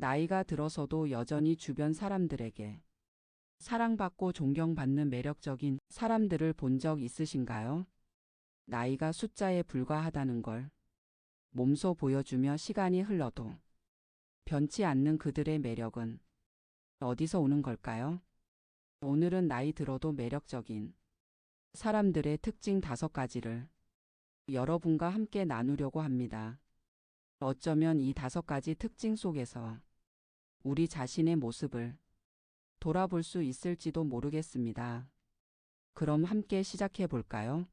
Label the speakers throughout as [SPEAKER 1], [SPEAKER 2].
[SPEAKER 1] 나이가 들어서도 여전히 주변 사람들에게 사랑받고 존경받는 매력적인 사람들을 본 적 있으신가요? 나이가 숫자에 불과하다는 걸 몸소 보여주며 시간이 흘러도 변치 않는 그들의 매력은 어디서 오는 걸까요? 오늘은 나이 들어도 매력적인 사람들의 특징 5가지를 여러분과 함께 나누려고 합니다. 어쩌면 이 5가지 특징 속에서 우리 자신의 모습을 돌아볼 수 있을지도 모르겠습니다. 그럼 함께 시작해 볼까요?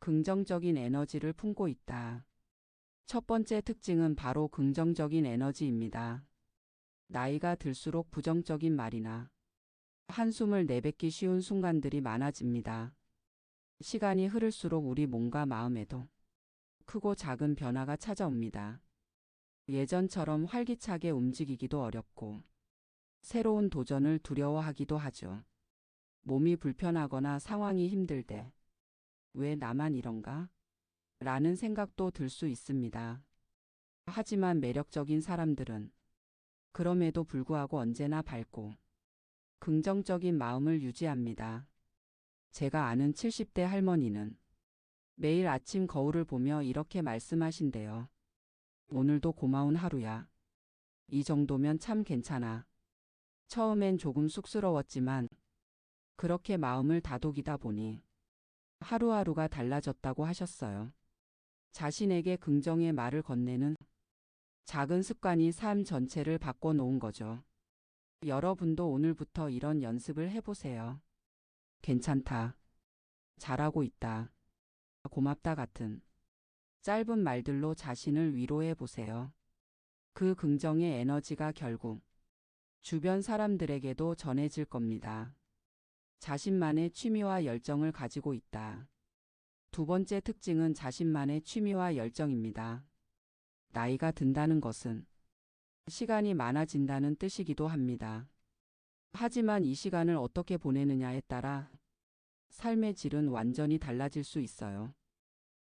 [SPEAKER 1] 긍정적인 에너지를 품고 있다. 첫 번째 특징은 바로 긍정적인 에너지입니다. 나이가 들수록 부정적인 말이나 한숨을 내뱉기 쉬운 순간들이 많아집니다. 시간이 흐를수록 우리 몸과 마음에도 크고 작은 변화가 찾아옵니다. 예전처럼 활기차게 움직이기도 어렵고 새로운 도전을 두려워하기도 하죠. 몸이 불편하거나 상황이 힘들 때 왜 나만 이런가? 라는 생각도 들 수 있습니다. 하지만 매력적인 사람들은 그럼에도 불구하고 언제나 밝고 긍정적인 마음을 유지합니다. 제가 아는 70대 할머니는 매일 아침 거울을 보며 이렇게 말씀하신대요. 오늘도 고마운 하루야. 이 정도면 참 괜찮아. 처음엔 조금 쑥스러웠지만 그렇게 마음을 다독이다 보니 하루하루가 달라졌다고 하셨어요. 자신에게 긍정의 말을 건네는 작은 습관이 삶 전체를 바꿔놓은 거죠. 여러분도 오늘부터 이런 연습을 해보세요. 괜찮다. 잘하고 있다. 고맙다 같은 짧은 말들로 자신을 위로해 보세요. 그 긍정의 에너지가 결국 주변 사람들에게도 전해질 겁니다. 자신만의 취미와 열정을 가지고 있다. 두 번째 특징은 자신만의 취미와 열정입니다. 나이가 든다는 것은 시간이 많아진다는 뜻이기도 합니다. 하지만 이 시간을 어떻게 보내느냐에 따라 삶의 질은 완전히 달라질 수 있어요.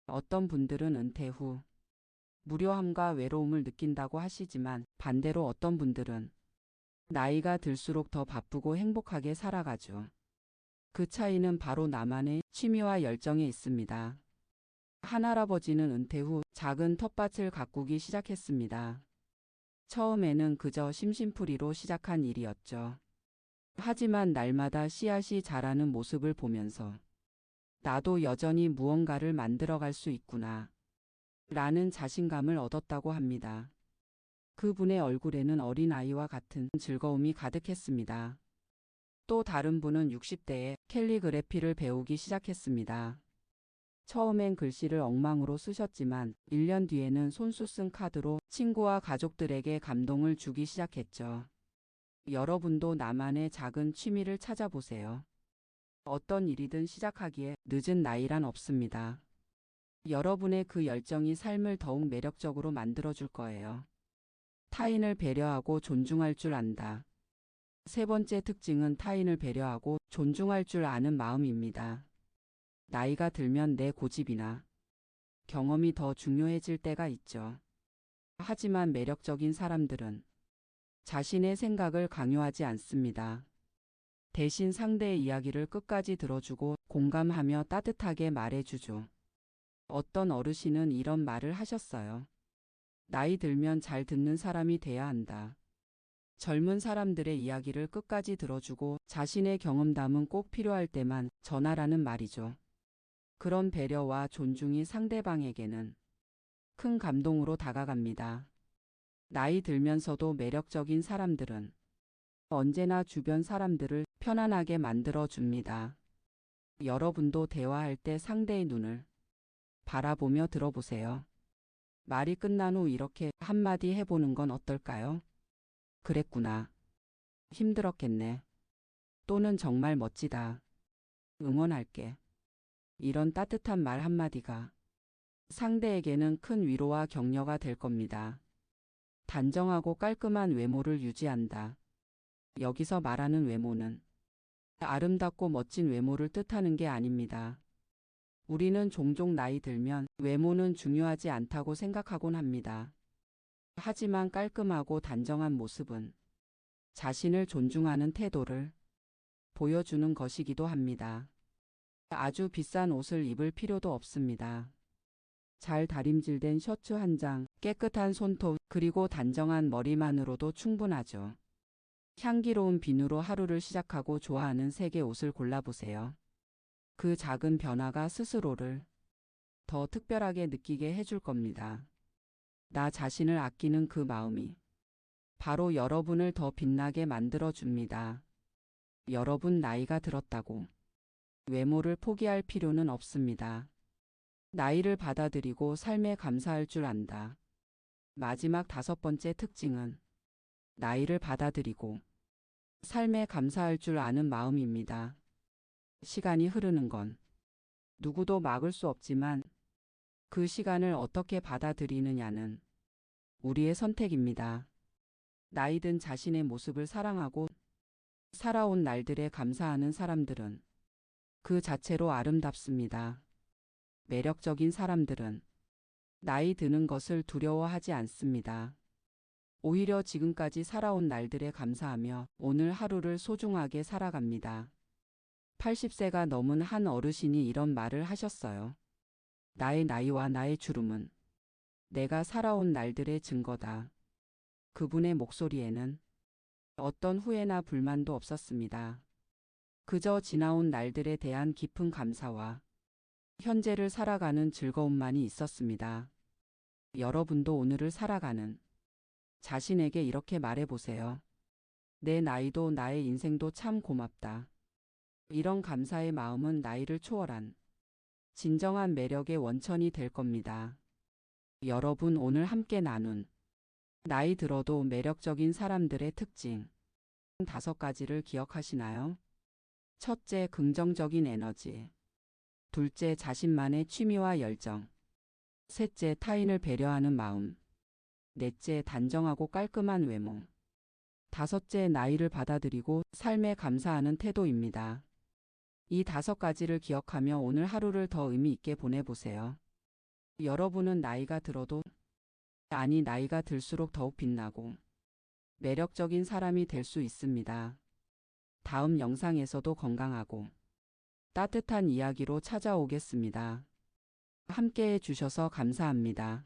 [SPEAKER 1] 어떤 분들은 은퇴 후 무료함과 외로움을 느낀다고 하시지만 반대로 어떤 분들은 나이가 들수록 더 바쁘고 행복하게 살아가죠. 그 차이는 바로 나만의 취미와 열정에 있습니다. 한 할아버지는 은퇴 후 작은 텃밭을 가꾸기 시작했습니다. 처음에는 그저 심심풀이로 시작한 일이었죠. 하지만 날마다 씨앗이 자라는 모습을 보면서 나도 여전히 무언가를 만들어갈 수 있구나 라는 자신감을 얻었다고 합니다. 그분의 얼굴에는 어린아이와 같은 즐거움이 가득했습니다. 또 다른 분은 60대에 캘리그래피를 배우기 시작했습니다. 처음엔 글씨를 엉망으로 쓰셨지만 1년 뒤에는 손수 쓴 카드로 친구와 가족들에게 감동을 주기 시작했죠. 여러분도 나만의 작은 취미를 찾아보세요. 어떤 일이든 시작하기에 늦은 나이란 없습니다. 여러분의 그 열정이 삶을 더욱 매력적으로 만들어줄 거예요. 타인을 배려하고 존중할 줄 안다. 세 번째 특징은 타인을 배려하고 존중할 줄 아는 마음입니다. 나이가 들면 내 고집이나 경험이 더 중요해질 때가 있죠. 하지만 매력적인 사람들은 자신의 생각을 강요하지 않습니다. 대신 상대의 이야기를 끝까지 들어주고 공감하며 따뜻하게 말해주죠. 어떤 어르신은 이런 말을 하셨어요. 나이 들면 잘 듣는 사람이 돼야 한다. 젊은 사람들의 이야기를 끝까지 들어주고 자신의 경험담은 꼭 필요할 때만 전하라는 말이죠. 그런 배려와 존중이 상대방에게는 큰 감동으로 다가갑니다. 나이 들면서도 매력적인 사람들은 언제나 주변 사람들을 편안하게 만들어 줍니다. 여러분도 대화할 때 상대의 눈을 바라보며 들어보세요. 말이 끝난 후 이렇게 한마디 해보는 건 어떨까요? 그랬구나. 힘들었겠네. 또는 정말 멋지다. 응원할게. 이런 따뜻한 말 한마디가 상대에게는 큰 위로와 격려가 될 겁니다. 단정하고 깔끔한 외모를 유지한다. 여기서 말하는 외모는 아름답고 멋진 외모를 뜻하는 게 아닙니다. 우리는 종종 나이 들면 외모는 중요하지 않다고 생각하곤 합니다. 하지만 깔끔하고 단정한 모습은 자신을 존중하는 태도를 보여주는 것이기도 합니다. 아주 비싼 옷을 입을 필요도 없습니다. 잘 다림질된 셔츠 한 장, 깨끗한 손톱, 그리고 단정한 머리만으로도 충분하죠. 향기로운 비누로 하루를 시작하고 좋아하는 색의 옷을 골라보세요. 그 작은 변화가 스스로를 더 특별하게 느끼게 해줄 겁니다. 나 자신을 아끼는 그 마음이 바로 여러분을 더 빛나게 만들어 줍니다. 여러분 나이가 들었다고 외모를 포기할 필요는 없습니다. 나이를 받아들이고 삶에 감사할 줄 안다. 마지막 5번째 특징은 나이를 받아들이고 삶에 감사할 줄 아는 마음입니다. 시간이 흐르는 건 누구도 막을 수 없지만 그 시간을 어떻게 받아들이느냐는 우리의 선택입니다. 나이 든 자신의 모습을 사랑하고 살아온 날들에 감사하는 사람들은 그 자체로 아름답습니다. 매력적인 사람들은 나이 드는 것을 두려워하지 않습니다. 오히려 지금까지 살아온 날들에 감사하며 오늘 하루를 소중하게 살아갑니다. 80세가 넘은 한 어르신이 이런 말을 하셨어요. 나의 나이와 나의 주름은 내가 살아온 날들의 증거다. 그분의 목소리에는 어떤 후회나 불만도 없었습니다. 그저 지나온 날들에 대한 깊은 감사와 현재를 살아가는 즐거움만이 있었습니다. 여러분도 오늘을 살아가는 자신에게 이렇게 말해보세요. 내 나이도 나의 인생도 참 고맙다. 이런 감사의 마음은 나이를 초월한 진정한 매력의 원천이 될 겁니다. 여러분 오늘 함께 나눈 나이 들어도 매력적인 사람들의 특징 5가지를 기억하시나요? 첫째, 긍정적인 에너지. 둘째, 자신만의 취미와 열정. 셋째, 타인을 배려하는 마음. 넷째, 단정하고 깔끔한 외모. 다섯째, 나이를 받아들이고 삶에 감사하는 태도입니다. 이 5가지를 기억하며 오늘 하루를 더 의미 있게 보내보세요. 여러분은 나이가 들어도 아니 나이가 들수록 더욱 빛나고 매력적인 사람이 될 수 있습니다. 다음 영상에서도 건강하고 따뜻한 이야기로 찾아오겠습니다. 함께해 주셔서 감사합니다.